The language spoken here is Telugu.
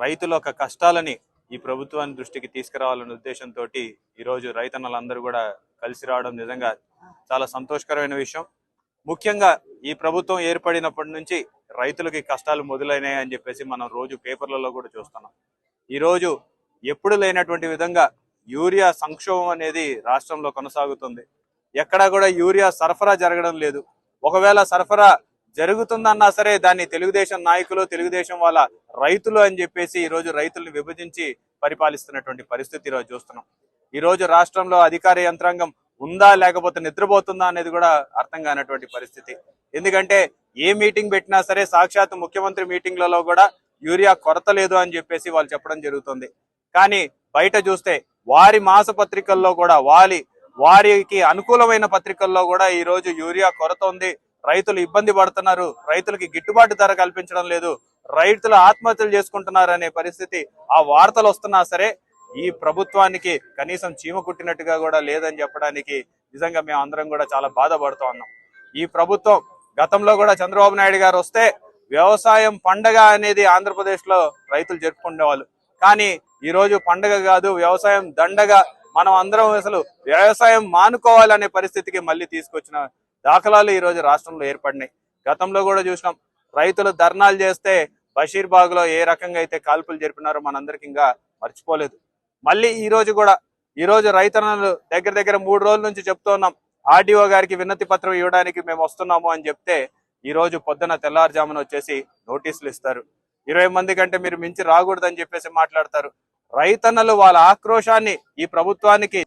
రైతుల యొక్క కష్టాలని ఈ ప్రభుత్వాన్ని దృష్టికి తీసుకురావాలనే ఉద్దేశంతో ఈరోజు రైతన్నలందరూ కూడా కలిసి రావడం నిజంగా చాలా సంతోషకరమైన విషయం. ముఖ్యంగా ఈ ప్రభుత్వం ఏర్పడినప్పటి నుంచి రైతులకి కష్టాలు మొదలైనాయి అని చెప్పేసి మనం రోజు పేపర్లలో కూడా చూస్తున్నాం. ఈరోజు ఎప్పుడు లేనటువంటి విధంగా యూరియా సంక్షోభం అనేది రాష్ట్రంలో కొనసాగుతుంది. ఎక్కడా కూడా యూరియా సరఫరా జరగడం లేదు. ఒకవేళ సరఫరా జరుగుతుందన్నా సరే దాన్ని తెలుగుదేశం నాయకులు, తెలుగుదేశం వాళ్ళ రైతులు అని చెప్పేసి ఈరోజు రైతుల్ని విభజించి పరిపాలిస్తున్నటువంటి పరిస్థితి ఈరోజు చూస్తున్నాం. ఈరోజు రాష్ట్రంలో అధికార యంత్రాంగం ఉందా లేకపోతే నిద్రపోతుందా అనేది కూడా అర్థం కానటువంటి పరిస్థితి. ఎందుకంటే ఏ మీటింగ్ పెట్టినా సరే సాక్షాత్ ముఖ్యమంత్రి మీటింగ్లలో కూడా యూరియా కొరత లేదు అని చెప్పేసి వాళ్ళు చెప్పడం జరుగుతుంది. కానీ బయట చూస్తే వారి మాస పత్రికల్లో కూడా వారికి అనుకూలమైన పత్రికల్లో కూడా ఈరోజు యూరియా కొరత ఉంది, రైతులు ఇబ్బంది పడుతున్నారు, రైతులకి గిట్టుబాటు ధర కల్పించడం లేదు, రైతులు ఆత్మహత్యలు చేసుకుంటున్నారు అనే పరిస్థితి ఆ వార్తలు వస్తున్నా సరే ఈ ప్రభుత్వానికి కనీసం చీమ కుట్టినట్టుగా కూడా లేదని చెప్పడానికి నిజంగా మేము అందరం కూడా చాలా బాధపడుతూ ఉన్నాం. ఈ ప్రభుత్వం గతంలో కూడా చంద్రబాబు నాయుడు గారు వస్తే వ్యవసాయం పండగ అనేది ఆంధ్రప్రదేశ్ లో రైతులు జరుపుకునేవాళ్ళు. కానీ ఈ రోజు పండగ కాదు, వ్యవసాయం దండగా మనం అందరం అసలు వ్యవసాయం మానుకోవాలనే పరిస్థితికి మళ్ళీ తీసుకొచ్చిన దాఖలాలు ఈ రోజు రాష్ట్రంలో ఏర్పడినాయి. గతంలో కూడా చూసినాం, రైతులు ధర్నాలు చేస్తే బషీర్బాగ్ లో ఏ రకంగా అయితే కాల్పులు జరిపినారో మనందరికి ఇంకా మర్చిపోలేదు. మళ్ళీ ఈ రోజు రైతన్నలు దగ్గర 3 రోజుల నుంచి చెప్తున్నాం, ఆర్డీఓ గారికి వినతి పత్రం ఇవ్వడానికి మేము వస్తున్నాము అని చెప్తే ఈ రోజు పొద్దున తెల్లారుజామున వచ్చేసి నోటీసులు ఇస్తారు. 20 మంది కంటే మీరు మించి రాకూడదని చెప్పేసి మాట్లాడతారు. రైతన్నలు వాళ్ళ ఆక్రోశాన్ని ఈ ప్రభుత్వానికి